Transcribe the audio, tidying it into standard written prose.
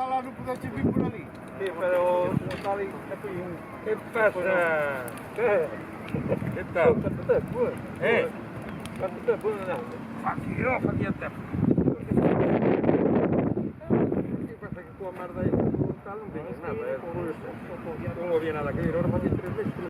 sta là non potete più pure lì. Sì, però sta lì e qui. Che passa? Che tal? Quanto tempo? Quanto tempo non è? Fatti a te. Questa che tua merda è tutta non viene nada, uno viene da qui, ora fatti 3 mesi.